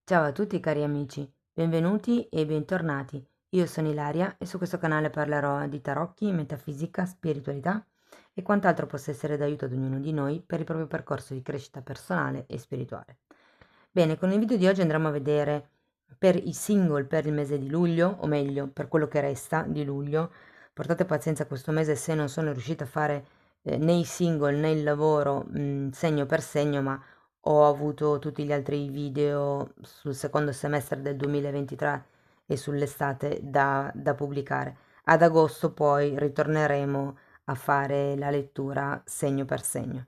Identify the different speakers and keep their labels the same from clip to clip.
Speaker 1: Ciao a tutti cari amici, benvenuti e bentornati. Io sono Ilaria e su questo canale parlerò di tarocchi, metafisica, spiritualità e quant'altro possa essere d'aiuto ad ognuno di noi per il proprio percorso di crescita personale e spirituale. Bene, con il video di oggi andremo a vedere per i single per il mese di luglio, o meglio, per quello che resta di luglio. Portate pazienza questo mese se non sono riuscita a fare né i single né il lavoro segno per segno, ma ho avuto tutti gli altri video sul secondo semestre del 2023 e sull'estate da pubblicare. Ad agosto poi ritorneremo a fare la lettura segno per segno.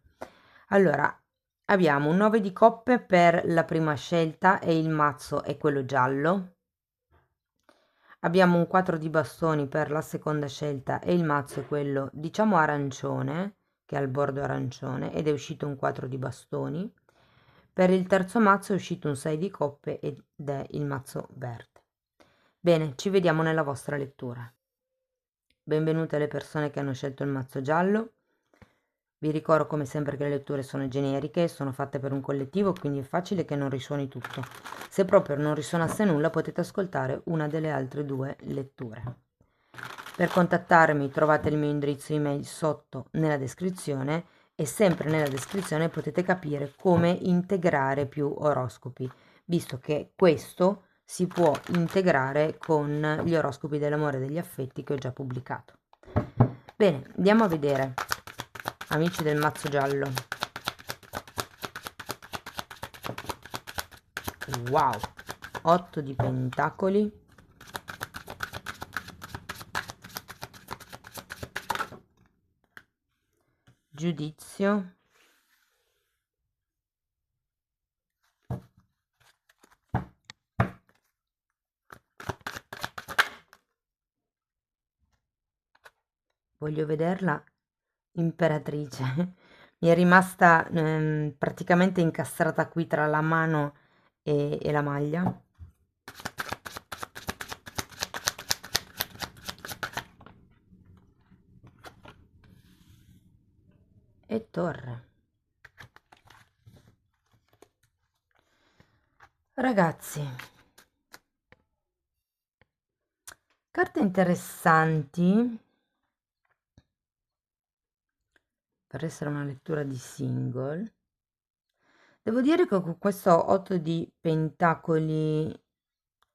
Speaker 1: Allora, abbiamo un 9 di coppe per la prima scelta e il mazzo è quello giallo. Abbiamo un 4 di bastoni per la seconda scelta e il mazzo è quello, diciamo, arancione, che ha il bordo arancione ed è uscito un 4 di bastoni. Per il terzo mazzo è uscito un 6 di coppe ed è il mazzo verde. Bene, ci vediamo nella vostra lettura. Benvenute le persone che hanno scelto il mazzo giallo. Vi ricordo come sempre che le letture sono generiche, sono fatte per un collettivo, quindi è facile che non risuoni tutto. Se proprio non risuonasse nulla, potete ascoltare una delle altre due letture. Per contattarmi trovate il mio indirizzo email sotto nella descrizione e sempre nella descrizione potete capire come integrare più oroscopi, visto che questo si può integrare con gli oroscopi dell'amore e degli affetti che ho già pubblicato. Bene, andiamo a vedere, amici del mazzo giallo. Wow, 8 di pentacoli, giudizio, voglio vederla, imperatrice. Mi è rimasta praticamente incastrata qui tra la mano e la maglia. E torre. Ragazzi, carte interessanti per essere una lettura di single. Devo dire che con questo 8 di pentacoli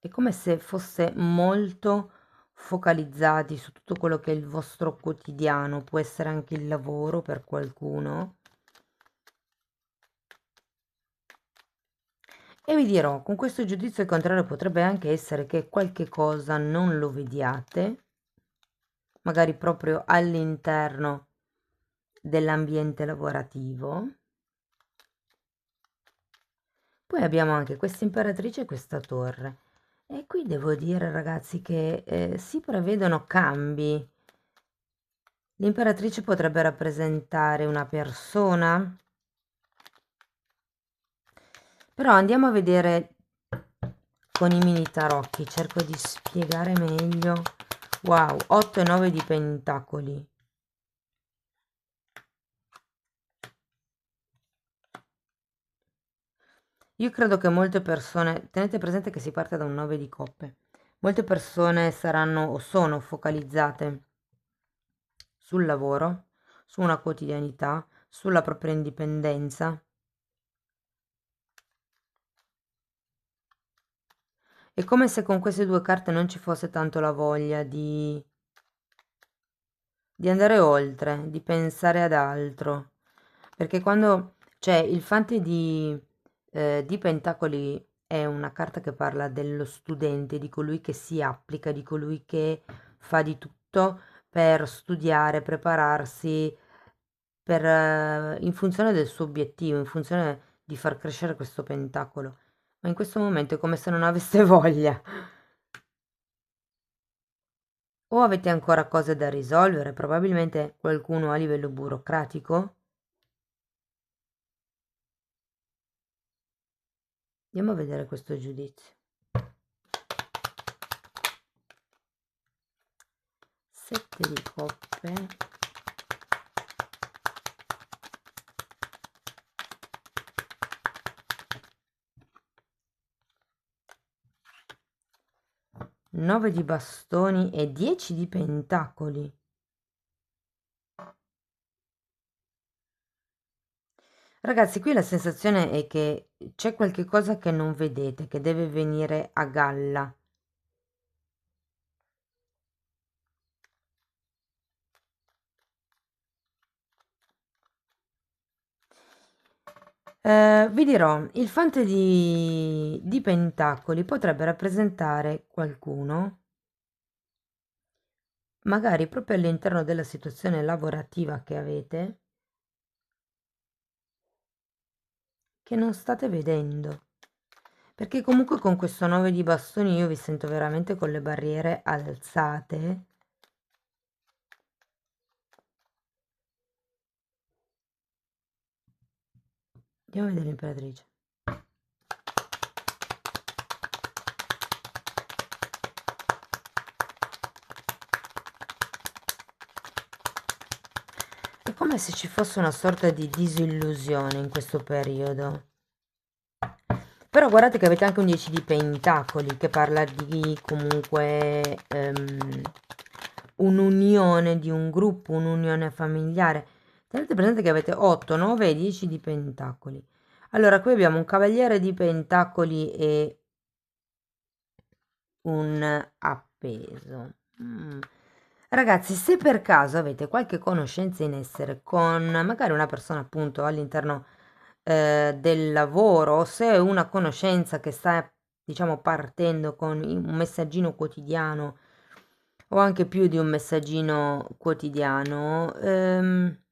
Speaker 1: è come se fosse molto focalizzati su tutto quello che è il vostro quotidiano, può essere anche il lavoro per qualcuno. E vi dirò, con questo giudizio il contrario potrebbe anche essere che qualche cosa non lo vediate, magari proprio all'interno dell'ambiente lavorativo. Poi abbiamo anche questa imperatrice e questa torre. E qui devo dire, ragazzi, che si prevedono cambi. L'imperatrice potrebbe rappresentare una persona, però andiamo a vedere con i mini tarocchi, cerco di spiegare meglio. Wow, 8 e 9 di pentacoli. Io credo che molte persone, tenete presente che si parte da un 9 di coppe, molte persone saranno o sono focalizzate sul lavoro, su una quotidianità, sulla propria indipendenza. È come se con queste due carte non ci fosse tanto la voglia di andare oltre, di pensare ad altro. Perché quando, cioè, il fante di pentacoli è una carta che parla dello studente, di colui che si applica, di colui che fa di tutto per studiare, prepararsi, in funzione del suo obiettivo, in funzione di far crescere questo pentacolo. Ma in questo momento è come se non avesse voglia. O avete ancora cose da risolvere, probabilmente qualcuno a livello burocratico. Andiamo a vedere questo giudizio. 7 di coppe. 9 di bastoni e 10 di pentacoli. Ragazzi, qui la sensazione è che c'è qualche cosa che non vedete, che deve venire a galla. Vi dirò, il fante di pentacoli potrebbe rappresentare qualcuno, magari proprio all'interno della situazione lavorativa che avete, che non state vedendo. Perché comunque con questo 9 di bastoni io vi sento veramente con le barriere alzate. Andiamo a vedere l'imperatrice. È come se ci fosse una sorta di disillusione in questo periodo. Però guardate che avete anche un 10 di pentacoli che parla di comunque un'unione di un gruppo, un'unione familiare. Tenete presente che avete 8, 9 e 10 di pentacoli. Allora, qui abbiamo un cavaliere di pentacoli e un appeso. Ragazzi, se per caso avete qualche conoscenza in essere con magari una persona appunto all'interno del lavoro, o se è una conoscenza che sta, diciamo, partendo con un messaggino quotidiano o anche più di un messaggino quotidiano,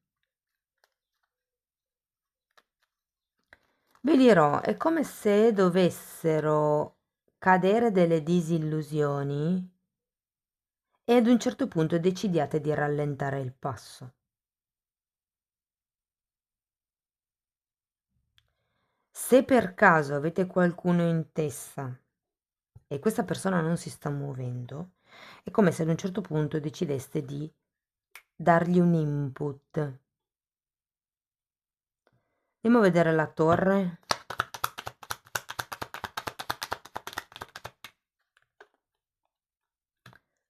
Speaker 1: vi dirò, è come se dovessero cadere delle disillusioni e ad un certo punto decidiate di rallentare il passo. Se per caso avete qualcuno in testa e questa persona non si sta muovendo, è come se ad un certo punto decideste di dargli un input. Andiamo a vedere la torre.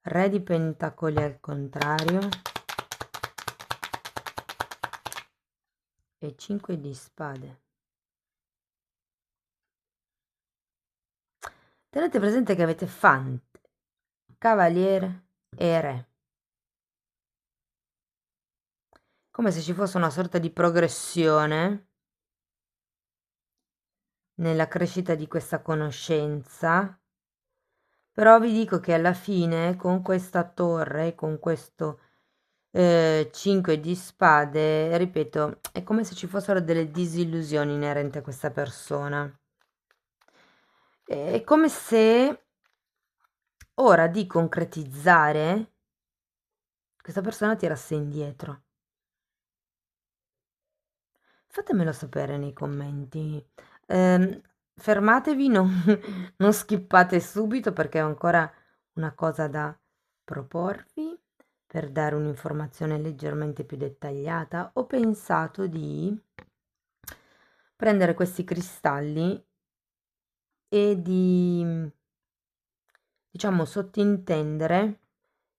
Speaker 1: Re di pentacoli al contrario e 5 di spade. Tenete presente che avete fante, cavaliere e re. Come se ci fosse una sorta di progressione nella crescita di questa conoscenza. Però vi dico che alla fine con questa torre, con questo 5 di spade, ripeto, è come se ci fossero delle disillusioni inerenti a questa persona. È come se ora di concretizzare questa persona tirasse indietro. Fatemelo sapere nei commenti. Fermatevi, non skippate subito perché ho ancora una cosa da proporvi per dare un'informazione leggermente più dettagliata. Ho pensato di prendere questi cristalli e di, diciamo, sottintendere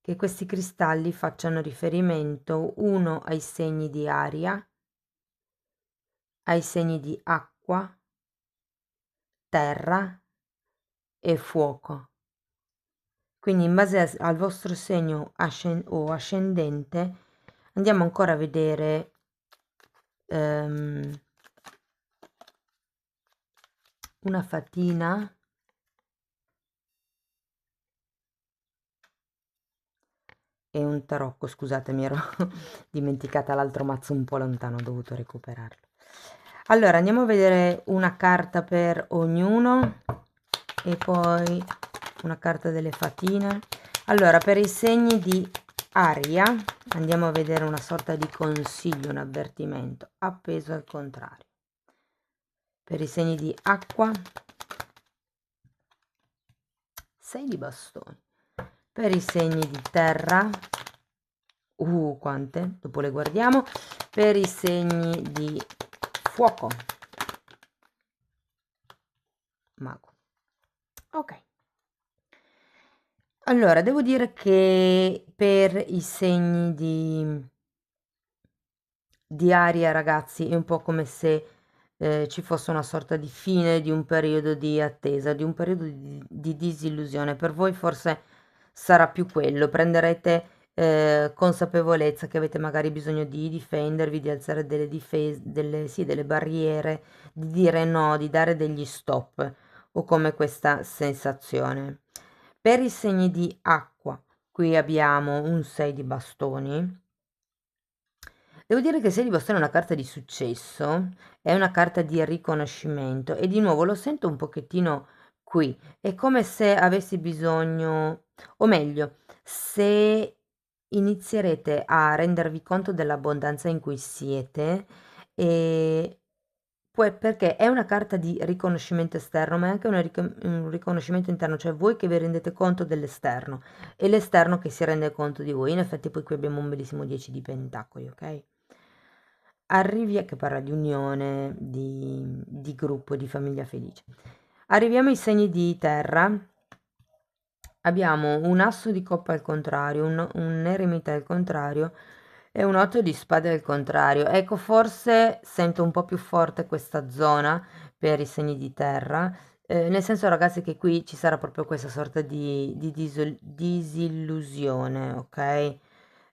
Speaker 1: che questi cristalli facciano riferimento uno ai segni di aria, ai segni di acqua, terra e fuoco. Quindi in base al vostro segno o ascendente andiamo ancora a vedere una fatina e un tarocco. Scusate, mi ero dimenticata l'altro mazzo un po' lontano, ho dovuto recuperarlo. Allora andiamo a vedere una carta per ognuno e poi una carta delle fatine. Allora, per i segni di aria andiamo a vedere una sorta di consiglio, un avvertimento, appeso al contrario. Per i segni di acqua, 6 di bastoni. Per i segni di terra, quante? Dopo le guardiamo. Per i segni di fuoco, mago. Ok. Allora, devo dire che per i segni di aria, ragazzi, è un po' come se ci fosse una sorta di fine di un periodo di attesa, di un periodo di disillusione. Per voi forse sarà più quello, prenderete consapevolezza che avete magari bisogno di difendervi, di alzare delle difese, sì, delle barriere, di dire no, di dare degli stop, o come questa sensazione. Per i segni di acqua, qui abbiamo un 6 di bastoni. Devo dire che il 6 di bastone è una carta di successo, è una carta di riconoscimento e di nuovo lo sento un pochettino qui. È come se avessi bisogno, o meglio, se inizierete a rendervi conto dell'abbondanza in cui siete, e poi perché è una carta di riconoscimento esterno, ma è anche un riconoscimento interno, cioè voi che vi rendete conto dell'esterno e l'esterno che si rende conto di voi. In effetti poi qui abbiamo un bellissimo 10 di pentacoli, ok? Arrivi a che parla di unione, di gruppo, di famiglia felice. Arriviamo ai segni di terra. Abbiamo un asso di coppa al contrario, un eremita al contrario e un 8 di spade al contrario. Ecco, forse sento un po' più forte questa zona per i segni di terra, nel senso, ragazzi, che qui ci sarà proprio questa sorta di disillusione, ok?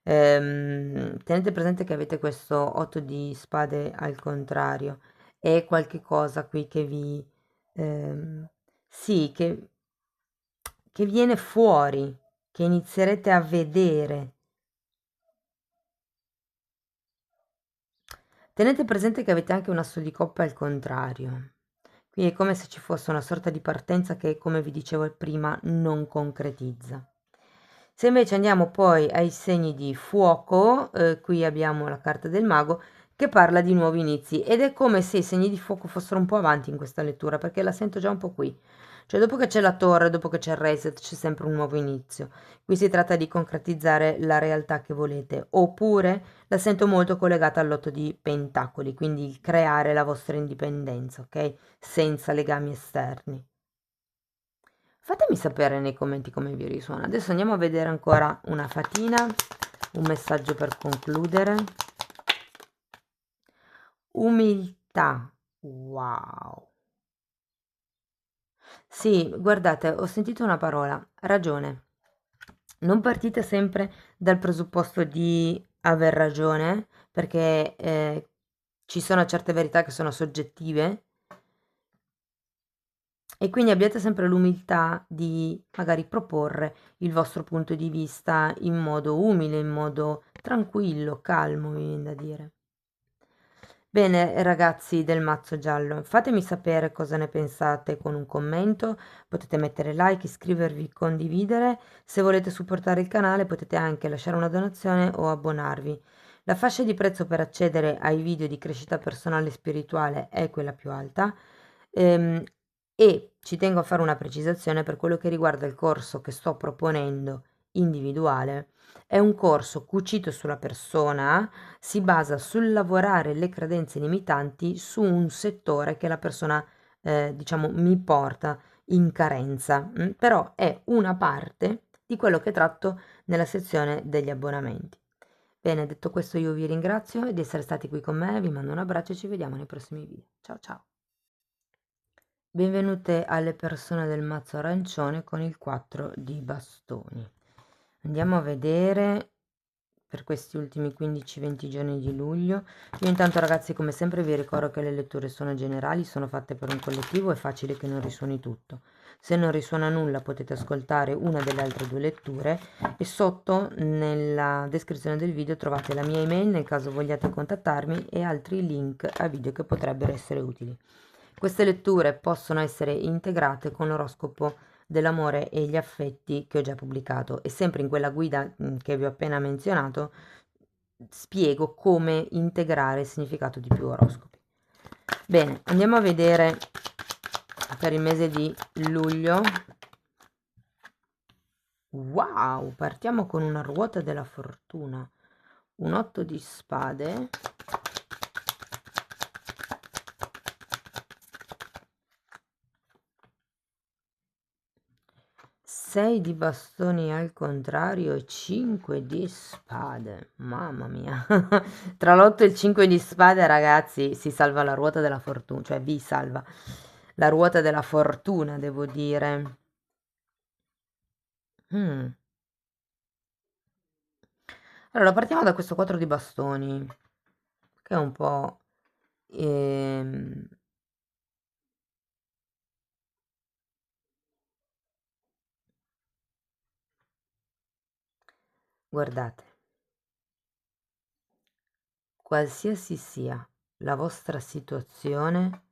Speaker 1: Tenete presente che avete questo 8 di spade al contrario. È qualche cosa qui che vi... sì, che viene fuori, che inizierete a vedere. Tenete presente che avete anche un asso di coppa al contrario. Qui è come se ci fosse una sorta di partenza che, come vi dicevo prima, non concretizza. Se invece andiamo poi ai segni di fuoco, qui abbiamo la carta del mago che parla di nuovi inizi ed è come se i segni di fuoco fossero un po' avanti in questa lettura, perché la sento già un po' qui. Cioè, dopo che c'è la torre, dopo che c'è il reset, c'è sempre un nuovo inizio. Qui si tratta di concretizzare la realtà che volete, oppure la sento molto collegata all'otto di pentacoli, quindi il creare la vostra indipendenza, ok? Senza legami esterni. Fatemi sapere nei commenti come vi risuona. Adesso andiamo a vedere ancora una fatina, un messaggio per concludere. Umiltà. Wow. Sì, guardate, ho sentito una parola, ragione. Non partite sempre dal presupposto di aver ragione, perché ci sono certe verità che sono soggettive e quindi abbiate sempre l'umiltà di magari proporre il vostro punto di vista in modo umile, in modo tranquillo, calmo, mi viene da dire. Bene, ragazzi del mazzo giallo, fatemi sapere cosa ne pensate con un commento, potete mettere like, iscrivervi, condividere. Se volete supportare il canale potete anche lasciare una donazione o abbonarvi. La fascia di prezzo per accedere ai video di crescita personale e spirituale è quella più alta. Ehm, e ci tengo a fare una precisazione per quello che riguarda il corso che sto proponendo individuale. È un corso cucito sulla persona, si basa sul lavorare le credenze limitanti su un settore che la persona, diciamo, mi porta in carenza, però è una parte di quello che tratto nella sezione degli abbonamenti. Bene, detto questo io vi ringrazio di essere stati qui con me, vi mando un abbraccio e ci vediamo nei prossimi video. Ciao ciao! Benvenute alle persone del mazzo arancione con il 4 di bastoni. Andiamo a vedere per questi ultimi 15-20 giorni di luglio. Io intanto, ragazzi, come sempre vi ricordo che le letture sono generali, sono fatte per un collettivo, è facile che non risuoni tutto. Se non risuona nulla potete ascoltare una delle altre due letture e sotto nella descrizione del video trovate la mia email nel caso vogliate contattarmi e altri link a video che potrebbero essere utili. Queste letture possono essere integrate con l'oroscopo dell'amore e gli affetti che ho già pubblicato e sempre in quella guida che vi ho appena menzionato spiego come integrare il significato di più oroscopi. Bene, andiamo a vedere per il mese di luglio. Wow, partiamo con una ruota della fortuna, un 8 di spade, 6 di bastoni al contrario e 5 di spade. Mamma mia. Tra l'8 e il 5 di spade, ragazzi, si salva la ruota della fortuna, cioè vi salva la ruota della fortuna, devo dire. Mm. Allora, partiamo da questo 4 di bastoni, che è un po'... ehm, guardate, qualsiasi sia la vostra situazione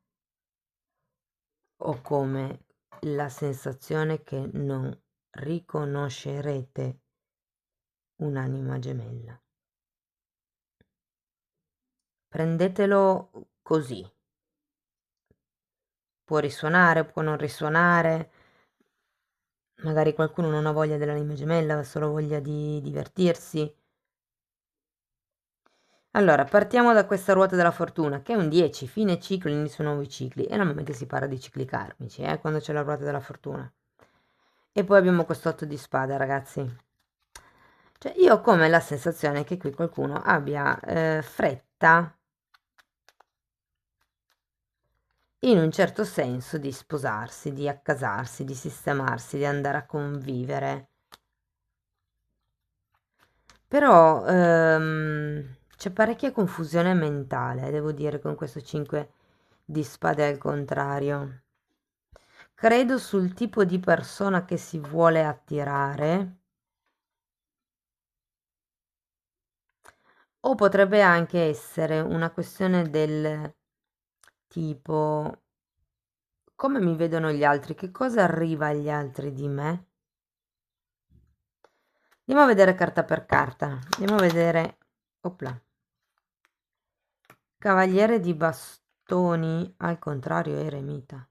Speaker 1: o come la sensazione che non riconoscerete un'anima gemella. Prendetelo così. Può risuonare, può non risuonare. Magari qualcuno non ha voglia dell'anima gemella, ha solo voglia di divertirsi. Allora, partiamo da questa ruota della fortuna, che è un 10, fine ciclo, inizio nuovi cicli. E normalmente si parla di cicli karmici, quando c'è la ruota della fortuna. E poi abbiamo questo 8 di spade, ragazzi. Cioè, io ho come la sensazione che qui qualcuno abbia fretta, in un certo senso, di sposarsi, di accasarsi, di sistemarsi, di andare a convivere. Però c'è parecchia confusione mentale, devo dire, con questo 5 di spade al contrario. Credo sul tipo di persona che si vuole attirare, o potrebbe anche essere una questione del tipo: come mi vedono gli altri? Che cosa arriva agli altri di me? Andiamo a vedere carta per carta. Andiamo a vedere... Opla. Cavaliere di bastoni, al contrario, eremita.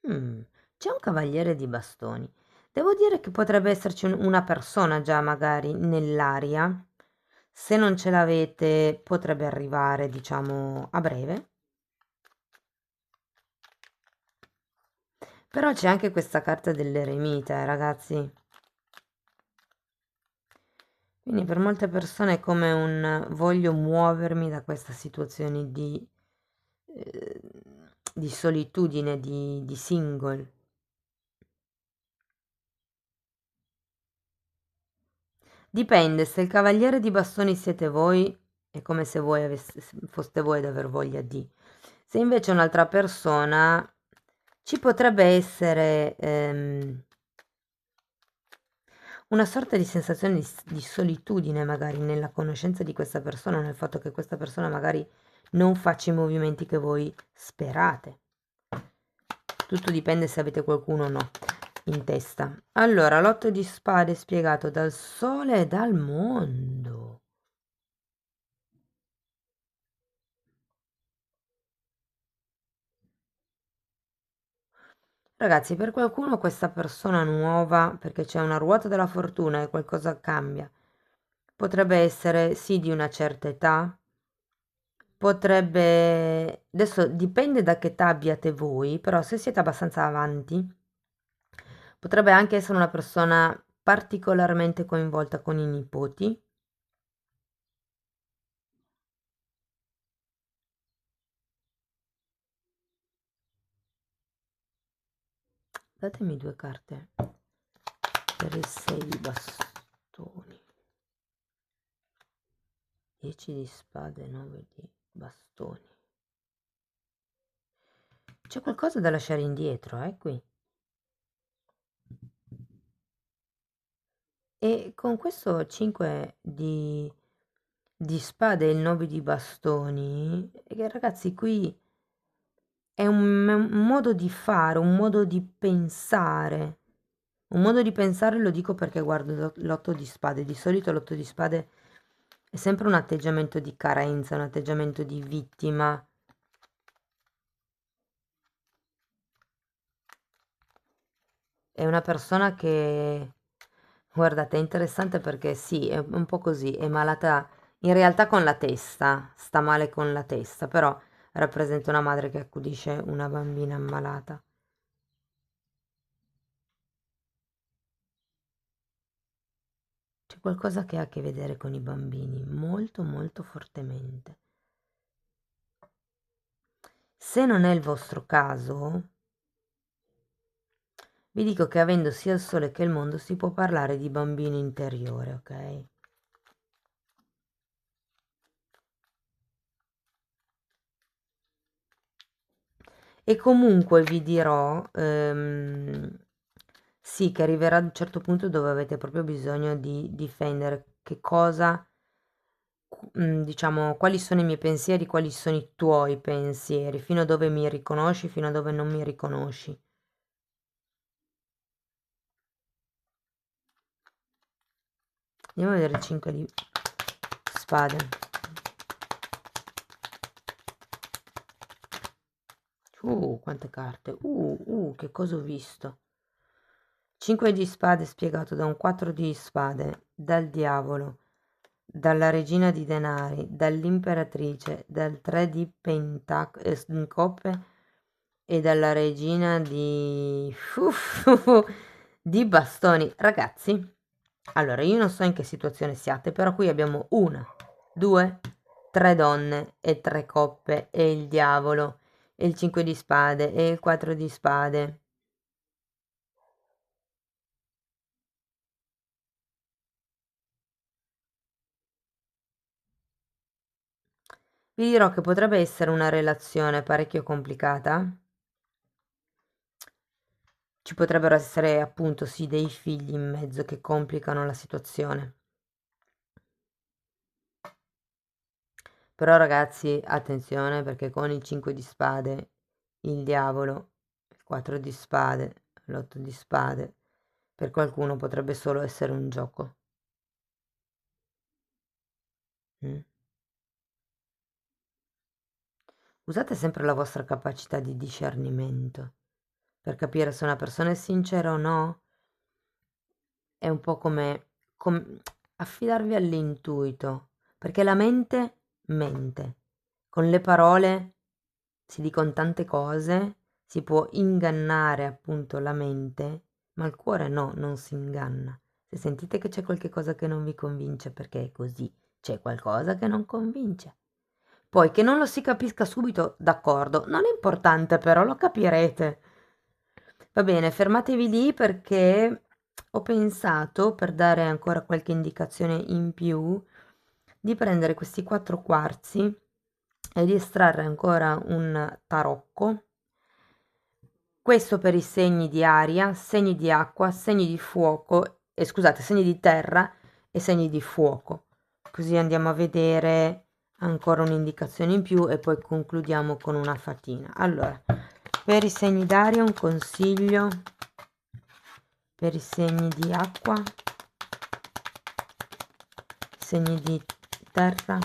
Speaker 1: C'è un cavaliere di bastoni. Devo dire che potrebbe esserci una persona già magari nell'aria. Se non ce l'avete, potrebbe arrivare, diciamo, a breve. Però c'è anche questa carta dell'eremita, ragazzi. Quindi per molte persone è come un voglio muovermi da questa situazione eh, di solitudine, di single. Dipende, se il cavaliere di bastoni siete voi, è come se voi foste voi ad aver voglia di. Se invece un'altra persona, ci potrebbe essere una sorta di sensazione di solitudine magari nella conoscenza di questa persona, nel fatto che questa persona magari non faccia i movimenti che voi sperate. Tutto dipende se avete qualcuno o no in testa. Allora, l'otto di spade spiegato dal sole e dal mondo. Ragazzi, per qualcuno questa persona nuova, perché c'è una ruota della fortuna e qualcosa cambia, potrebbe essere sì di una certa età, potrebbe... Adesso dipende da che età abbiate voi, però se siete abbastanza avanti, potrebbe anche essere una persona particolarmente coinvolta con i nipoti. Datemi due carte per il 6 di bastoni. 10 di spade, 9 di bastoni. C'è qualcosa da lasciare indietro, qui. E con questo 5 di spade e il 9 di bastoni, ragazzi, qui è un modo di fare, un modo di pensare. Un modo di pensare lo dico perché guardo l'otto di spade. Di solito l'otto di spade è sempre un atteggiamento di carenza, un atteggiamento di vittima. È una persona che, guardate, è interessante perché sì, è un po' così, è malata in realtà con la testa, sta male con la testa, però rappresenta una madre che accudisce una bambina ammalata. qualcosa che ha a che vedere con i bambini, molto molto fortemente. Se non è il vostro caso, vi dico che avendo sia il sole che il mondo si può parlare di bambino interiore, ok? E comunque vi dirò, sì, che arriverà ad un certo punto dove avete proprio bisogno di difendere che cosa, diciamo, quali sono i miei pensieri, quali sono i tuoi pensieri, fino a dove mi riconosci, fino a dove non mi riconosci. Andiamo a vedere il 5 di spade. Quante carte. Che cosa ho visto? 5 di spade spiegato da un 4 di spade, dal diavolo, dalla regina di denari, dall'imperatrice, dal 3 di coppe e dalla regina di... di bastoni. Ragazzi, allora io non so in che situazione siate, però qui abbiamo una, due, tre donne e tre coppe e il diavolo e il 5 di spade e il 4 di spade. Vi dirò che potrebbe essere una relazione parecchio complicata. Ci potrebbero essere appunto sì dei figli in mezzo che complicano la situazione. Però ragazzi, attenzione perché con il 5 di spade, il diavolo, il 4 di spade, l'8 di spade, per qualcuno potrebbe solo essere un gioco. Mm? Usate sempre la vostra capacità di discernimento per capire se una persona è sincera o no. È un po' come affidarvi all'intuito, perché la mente mente. Con le parole si dicono tante cose, si può ingannare appunto la mente, ma il cuore no, non si inganna. Se sentite che c'è qualche cosa che non vi convince perché è così, c'è qualcosa che non convince. Poi che non lo si capisca subito, d'accordo, non è importante però, lo capirete. Va bene, fermatevi lì perché ho pensato, per dare ancora qualche indicazione in più, di prendere questi quattro quarzi e di estrarre ancora un tarocco. Questo per i segni di aria, segni di acqua, segni di fuoco, scusate, segni di terra e segni di fuoco. Così andiamo a vedere ancora un'indicazione in più e poi concludiamo con una fatina. Allora, per i segni d'aria un consiglio, per i segni di acqua, segni di terra,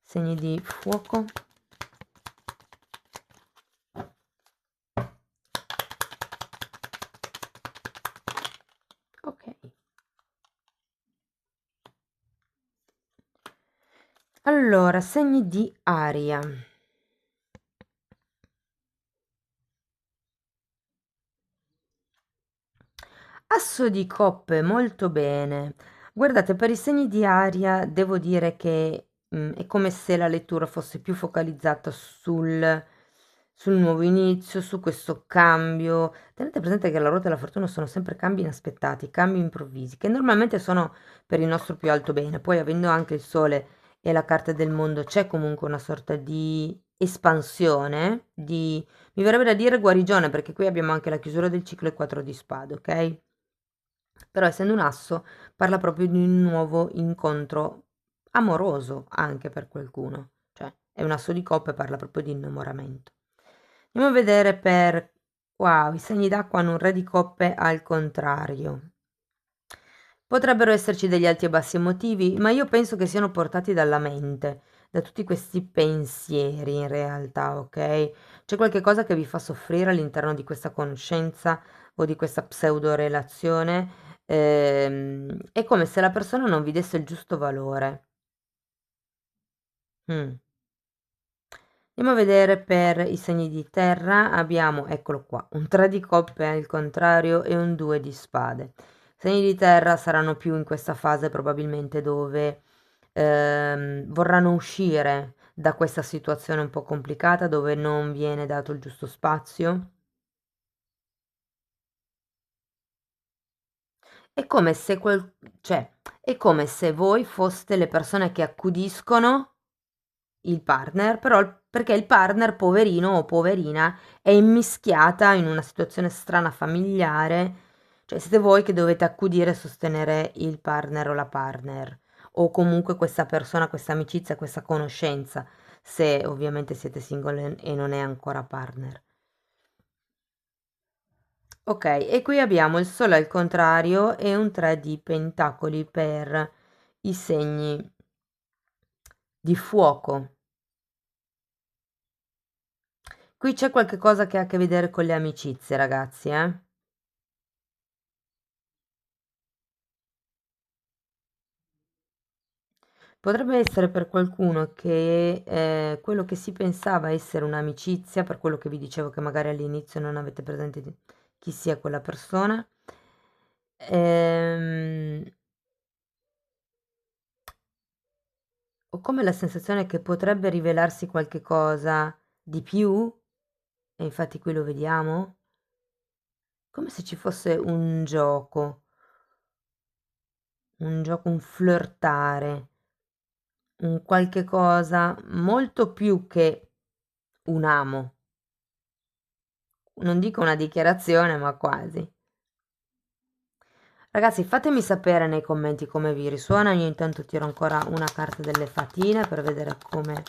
Speaker 1: segni di fuoco. Ok. Allora, segni di aria. Asso di coppe, molto bene. Guardate, per i segni di aria devo dire che è come se la lettura fosse più focalizzata sul nuovo inizio, su questo cambio. Tenete presente che la ruota della fortuna sono sempre cambi inaspettati, cambi improvvisi, che normalmente sono per il nostro più alto bene. Poi, avendo anche il sole e la carta del mondo, c'è comunque una sorta di espansione, mi verrebbe da dire guarigione, perché qui abbiamo anche la chiusura del ciclo e 4 di spade, ok? Però essendo un asso parla proprio di un nuovo incontro amoroso anche per qualcuno, cioè è un asso di coppe, parla proprio di innamoramento. Andiamo a vedere per, wow, i segni d'acqua hanno un re di coppe al contrario. Potrebbero esserci degli alti e bassi emotivi, ma io penso che siano portati dalla mente, da tutti questi pensieri in realtà, ok? C'è qualche cosa che vi fa soffrire all'interno di questa conoscenza o di questa pseudo relazione. È come se la persona non vi desse il giusto valore. Mm. Andiamo a vedere per i segni di terra, abbiamo, eccolo qua, un 3 di coppe al contrario e un 2 di spade. I segni di terra saranno più in questa fase probabilmente dove vorranno uscire da questa situazione un po' complicata, dove non viene dato il giusto spazio. È come se cioè, è come se voi foste le persone che accudiscono il partner, però perché il partner, poverino o poverina, è immischiata in una situazione strana familiare, cioè siete voi che dovete accudire e sostenere il partner o la partner, o comunque questa persona, questa amicizia, questa conoscenza, se ovviamente siete single e non è ancora partner. Ok, e qui abbiamo il sole al contrario e un 3 di pentacoli per i segni di fuoco. Qui c'è qualche cosa che ha a che vedere con le amicizie, ragazzi, eh? Potrebbe essere per qualcuno che quello che si pensava essere un'amicizia, per quello che vi dicevo che magari all'inizio non avete presente chi sia quella persona, ehm, ho come la sensazione che potrebbe rivelarsi qualche cosa di più, e infatti qui lo vediamo, come se ci fosse un gioco, un flirtare, un qualche cosa molto più che un amo. Non dico una dichiarazione, ma quasi. Ragazzi, fatemi sapere nei commenti come vi risuona. Io intanto tiro ancora una carta delle fatine per vedere come...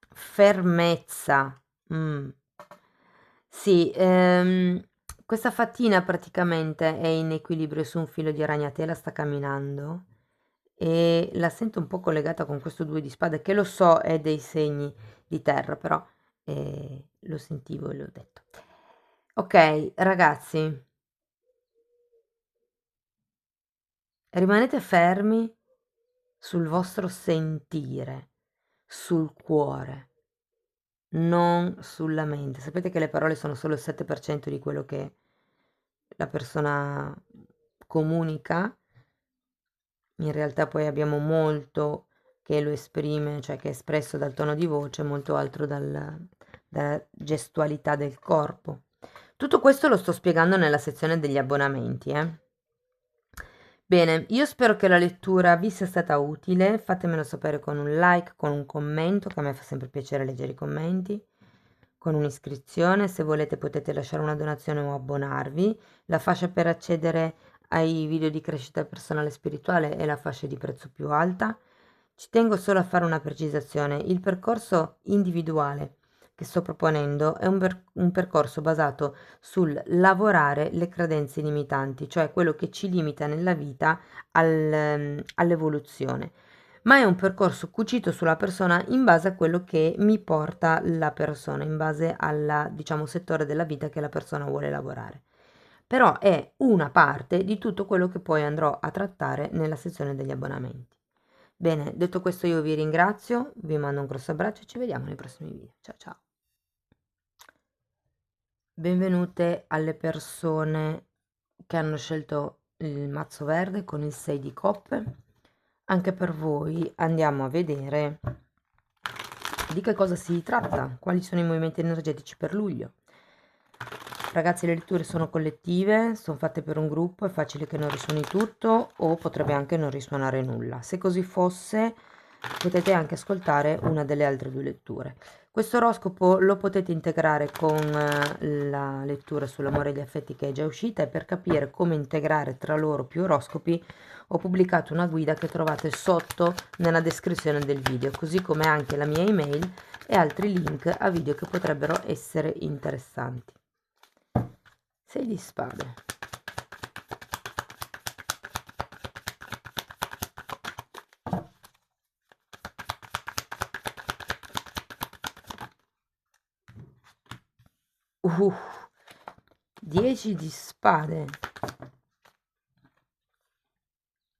Speaker 1: Fermezza. Mm. Sì, questa fattina praticamente è in equilibrio su un filo di ragnatela, sta camminando e la sento un po' collegata con questo 2 di spade che lo so è dei segni di terra, però lo sentivo e l'ho detto. Ok, ragazzi, rimanete fermi sul vostro sentire, sul cuore, non sulla mente. Sapete che le parole sono solo il 7% di quello che la persona comunica, in realtà poi abbiamo molto che lo esprime, cioè che è espresso dal tono di voce, molto altro dalla gestualità del corpo. Tutto questo lo sto spiegando nella sezione degli abbonamenti, eh. Bene, io spero che la lettura vi sia stata utile, fatemelo sapere con un like, con un commento, che a me fa sempre piacere leggere i commenti, con un'iscrizione, se volete potete lasciare una donazione o abbonarvi, la fascia per accedere ai video di crescita personale e spirituale è la fascia di prezzo più alta. Ci tengo solo a fare una precisazione, il percorso individuale che sto proponendo è un percorso basato sul lavorare le credenze limitanti, cioè quello che ci limita nella vita all'evoluzione, ma è un percorso cucito sulla persona in base a quello che mi porta la persona, in base al, diciamo, settore della vita che la persona vuole lavorare. Però è una parte di tutto quello che poi andrò a trattare nella sezione degli abbonamenti. Bene, detto questo io vi ringrazio, vi mando un grosso abbraccio e ci vediamo nei prossimi video. Ciao ciao! Benvenute alle persone che hanno scelto il mazzo verde con il 6 di coppe. Anche per voi andiamo a vedere di che cosa si tratta, quali sono i movimenti energetici per luglio. Ragazzi, le letture sono collettive, sono fatte per un gruppo, è facile che non risuoni tutto o potrebbe anche non risuonare nulla. Se così fosse, potete anche ascoltare una delle altre due letture. Questo oroscopo lo potete integrare con la lettura sull'amore e gli affetti che è già uscita e per capire come integrare tra loro più oroscopi ho pubblicato una guida che trovate sotto nella descrizione del video, così come anche la mia email e altri link a video che potrebbero essere interessanti. 6 di spade. Uh, 10 di spade.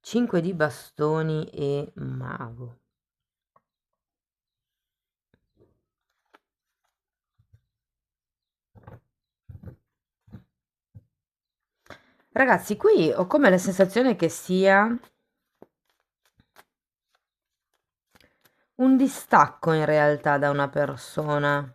Speaker 1: 5 di bastoni e mago. Ragazzi, qui ho come la sensazione che sia un distacco in realtà da una persona.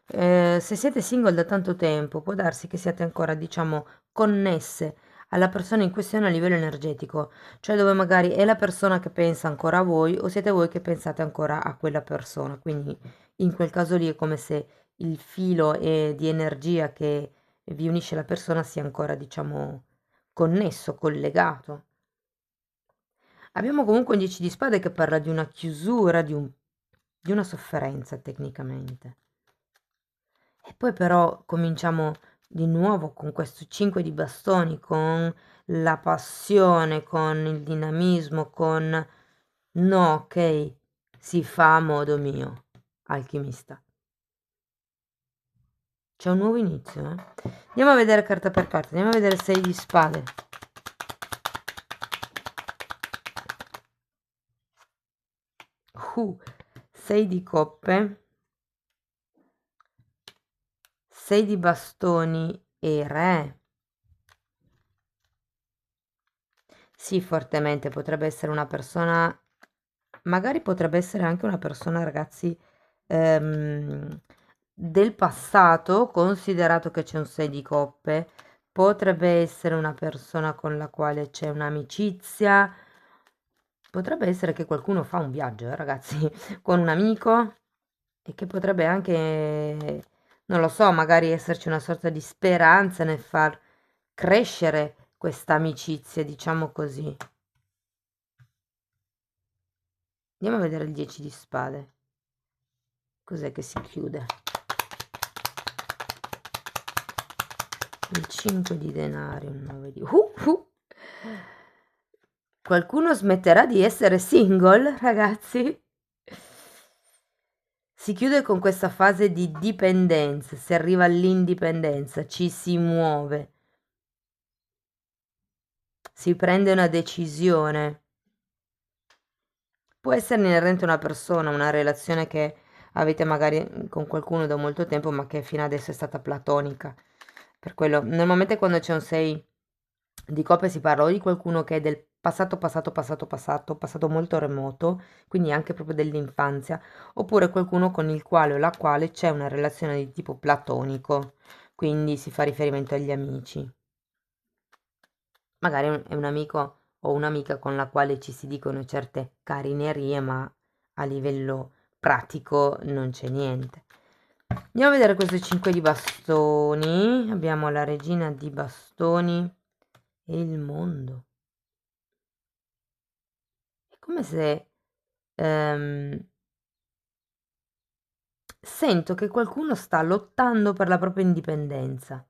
Speaker 1: Se siete single da tanto tempo, può darsi che siate ancora, diciamo, connesse alla persona in questione a livello energetico, cioè dove magari è la persona che pensa ancora a voi o siete voi che pensate ancora a quella persona. Quindi in quel caso lì è come se il filo di energia che vi unisce alla persona sia ancora, diciamo, connesso, collegato. Abbiamo comunque un 10 di spade che parla di una chiusura, di una sofferenza tecnicamente. E poi però cominciamo di nuovo con questo 5 di bastoni, con la passione, con il dinamismo, con no, ok, si fa a modo mio, alchimista. C'è un nuovo inizio, eh? Andiamo a vedere carta per carta, andiamo a vedere 6 di spade. 6 di coppe, 6 di bastoni e re. Sì, fortemente, potrebbe essere una persona, magari potrebbe essere anche una persona, ragazzi, ehm, del passato, considerato che c'è un 6 di coppe, potrebbe essere una persona con la quale c'è un'amicizia, potrebbe essere che qualcuno fa un viaggio, ragazzi, con un amico e che potrebbe anche, non lo so, magari esserci una sorta di speranza nel far crescere questa amicizia, diciamo così. Andiamo a vedere il 10 di spade. Cos'è che si chiude? Il 5 di denari, un 9 di... Qualcuno smetterà di essere single, ragazzi? Si chiude con questa fase di dipendenza, si arriva all'indipendenza, ci si muove, si prende una decisione. Può essere inerente a una persona, una relazione che avete magari con qualcuno da molto tempo, ma che fino adesso è stata platonica. Per quello, normalmente quando c'è un 6 di coppe si parla o di qualcuno che è del passato molto remoto, quindi anche proprio dell'infanzia, oppure qualcuno con il quale o la quale c'è una relazione di tipo platonico, quindi si fa riferimento agli amici. Magari è un amico o un'amica con la quale ci si dicono certe carinerie, ma a livello pratico non c'è niente. Andiamo a vedere questo 5 di bastoni. Abbiamo la regina di bastoni e il mondo. È come se sento che qualcuno sta lottando per la propria indipendenza.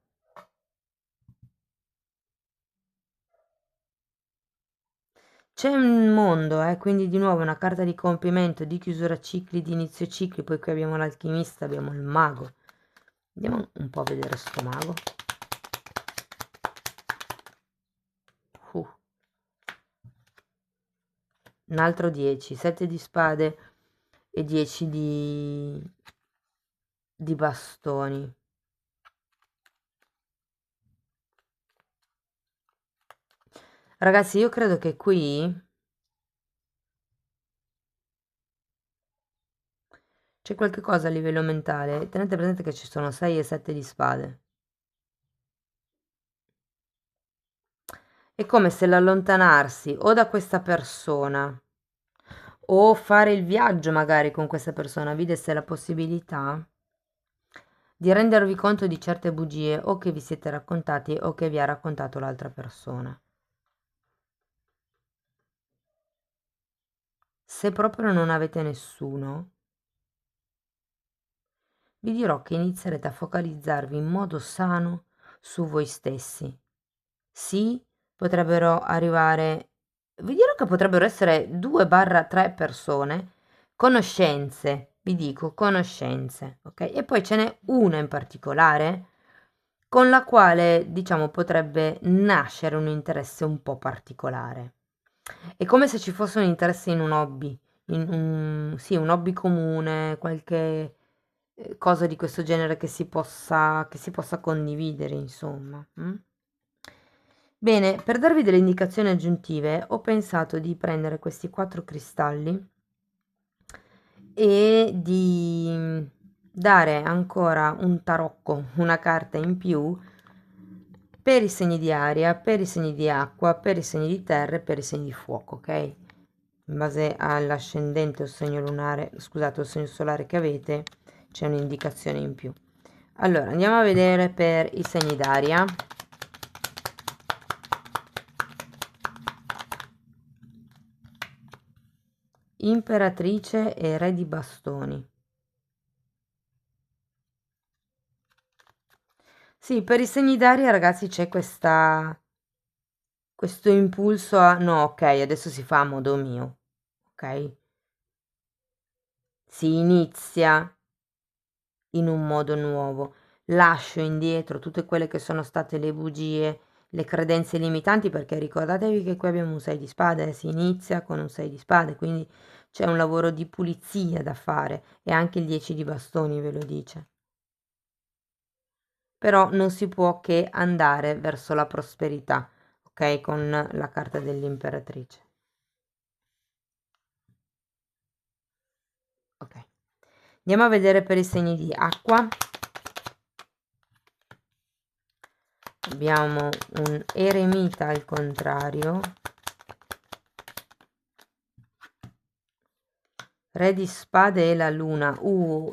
Speaker 1: C'è un mondo, quindi di nuovo una carta di compimento, di chiusura cicli, di inizio cicli, poi qui abbiamo l'alchimista, abbiamo il mago. Andiamo un po' a vedere sto mago. Uh. Un altro 10, 7 di spade e 10 di bastoni. Ragazzi, io credo che qui c'è qualche cosa a livello mentale. Tenete presente che ci sono 6 e 7 di spade. È come se l'allontanarsi o da questa persona o fare il viaggio magari con questa persona vi desse la possibilità di rendervi conto di certe bugie o che vi siete raccontati o che vi ha raccontato l'altra persona. Se proprio non avete nessuno, vi dirò che inizierete a focalizzarvi in modo sano su voi stessi. Sì, potrebbero arrivare, vi dirò che potrebbero essere 2-3 persone, conoscenze, vi dico conoscenze, ok? E poi ce n'è una in particolare con la quale, diciamo, potrebbe nascere un interesse un po' particolare. È come se ci fosse un interesse in un hobby, sì, un hobby comune, qualche cosa di questo genere che si possa condividere, insomma. Bene, per darvi delle indicazioni aggiuntive ho pensato di prendere questi 4 cristalli e di dare ancora un tarocco, una carta in più per i segni di aria, per i segni di acqua, per i segni di terra e per i segni di fuoco, ok? In base all'ascendente o segno lunare, scusate, o segno solare che avete, c'è un'indicazione in più. Allora, andiamo a vedere per i segni d'aria. Imperatrice e re di bastoni. Sì, per i segni d'aria, ragazzi, c'è questo impulso a no, ok, adesso si fa a modo mio, ok? Si inizia in un modo nuovo. Lascio indietro tutte quelle che sono state le bugie, le credenze limitanti, perché ricordatevi che qui abbiamo un 6 di spade, si inizia con un 6 di spade, quindi c'è un lavoro di pulizia da fare e anche il 10 di bastoni ve lo dice. Però non si può che andare verso la prosperità, ok? Con la carta dell'imperatrice. Ok. Andiamo a vedere per i segni di acqua. Abbiamo un eremita al contrario, re di spade e la luna.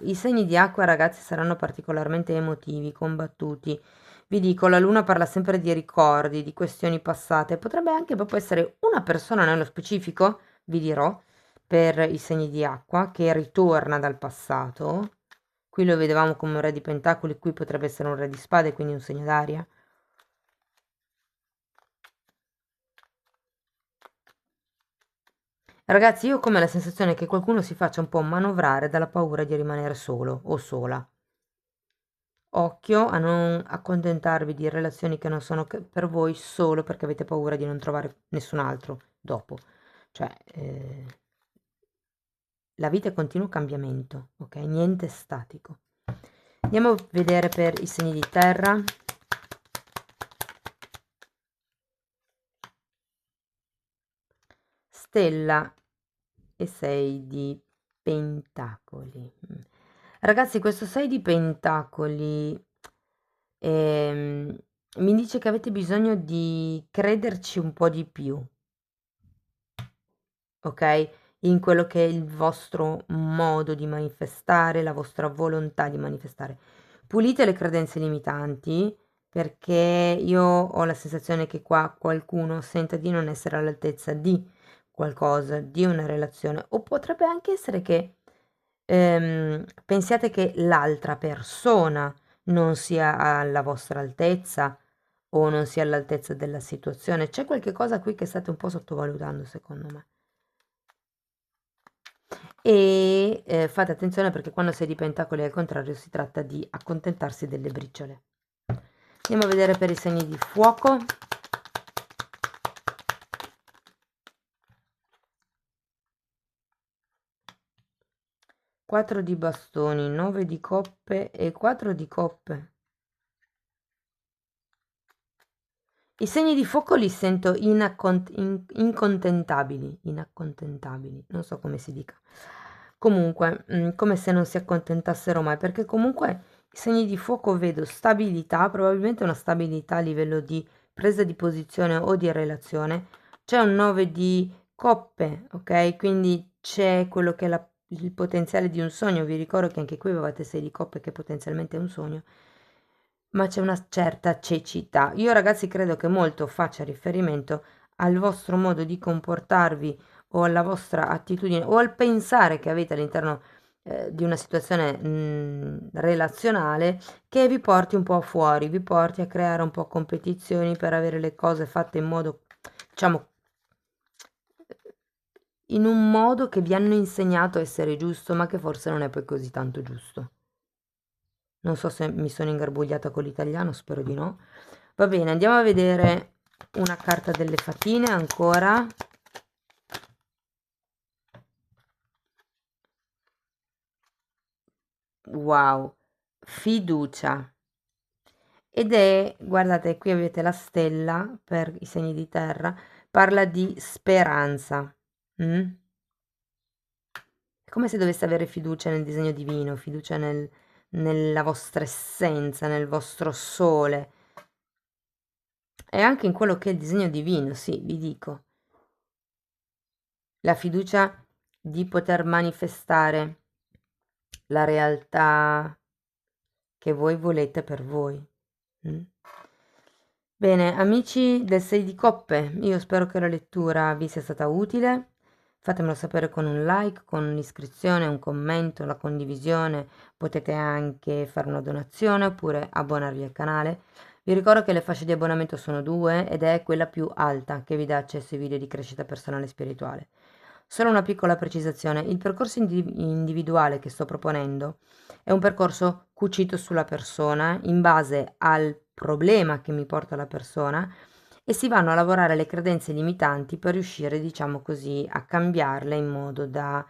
Speaker 1: I segni di acqua, ragazzi, saranno particolarmente emotivi, combattuti. Vi dico, la luna parla sempre di ricordi, di questioni passate. Potrebbe anche proprio essere una persona nello specifico, vi dirò, per i segni di acqua, che ritorna dal passato. Qui lo vedevamo come un re di pentacoli, qui potrebbe essere un re di spade, quindi un segno d'aria. Ragazzi, io ho come la sensazione che qualcuno si faccia un po' manovrare dalla paura di rimanere solo o sola. Occhio a non accontentarvi di relazioni che non sono per voi solo perché avete paura di non trovare nessun altro dopo. Cioè, la vita è continuo cambiamento, ok? Niente statico. Andiamo a vedere per i segni di terra. Stella e 6 di pentacoli. Ragazzi, questo 6 di pentacoli ehm, mi dice che avete bisogno di crederci un po' di più, ok? In quello che è il vostro modo di manifestare, la vostra volontà di manifestare. Pulite le credenze limitanti perché io ho la sensazione che qua qualcuno senta di non essere all'altezza di qualcosa, di una relazione, o potrebbe anche essere che pensiate che l'altra persona non sia alla vostra altezza o non sia all'altezza della situazione. C'è qualche cosa qui che state un po' sottovalutando, secondo me. E fate attenzione perché quando sei di pentacoli al contrario si tratta di accontentarsi delle briciole. Andiamo a vedere per i segni di fuoco. Quattro di bastoni, 9 di coppe e 4 di coppe. I segni di fuoco li sento inaccontentabili, non so come si dica. Comunque, come se non si accontentassero mai, perché comunque i segni di fuoco vedo stabilità, probabilmente una stabilità a livello di presa di posizione o di relazione. C'è un 9 di coppe, ok? Quindi c'è quello che è il potenziale di un sogno. Vi ricordo che anche qui avevate 6 di coppe che potenzialmente è un sogno, ma c'è una certa cecità. Io ragazzi credo che molto faccia riferimento al vostro modo di comportarvi o alla vostra attitudine o al pensare che avete all'interno di una situazione relazionale che vi porti un po' fuori, vi porti a creare un po' competizioni per avere le cose fatte in modo, diciamo, in un modo che vi hanno insegnato a essere giusto, ma che forse non è poi così tanto giusto. Non so se mi sono ingarbugliata con l'italiano, spero di no. Va bene, andiamo a vedere una carta delle fatine ancora. Wow, fiducia. ed è, guardate, qui avete la stella per i segni di terra, parla di speranza. Mm? È come se doveste avere fiducia nel disegno divino, fiducia nella vostra essenza, nel vostro sole e anche in quello che è il disegno divino, sì, vi dico. La fiducia di poter manifestare la realtà che voi volete per voi. Mm? Bene, amici del 6 di coppe, io spero che la lettura vi sia stata utile. Fatemelo sapere con un like, con un'iscrizione, un commento, la condivisione. Potete anche fare una donazione oppure abbonarvi al canale. Vi ricordo che le fasce di abbonamento sono due ed è quella più alta che vi dà accesso ai video di crescita personale e spirituale. Solo una piccola precisazione, il percorso individuale che sto proponendo è un percorso cucito sulla persona in base al problema che mi porta la persona e si vanno a lavorare le credenze limitanti per riuscire, diciamo così, a cambiarle in modo da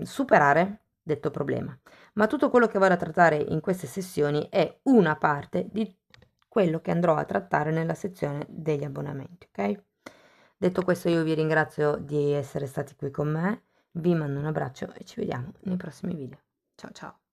Speaker 1: superare detto problema. Ma tutto quello che vado a trattare in queste sessioni è una parte di quello che andrò a trattare nella sezione degli abbonamenti, ok? Detto questo, io vi ringrazio di essere stati qui con me, vi mando un abbraccio e ci vediamo nei prossimi video. Ciao ciao!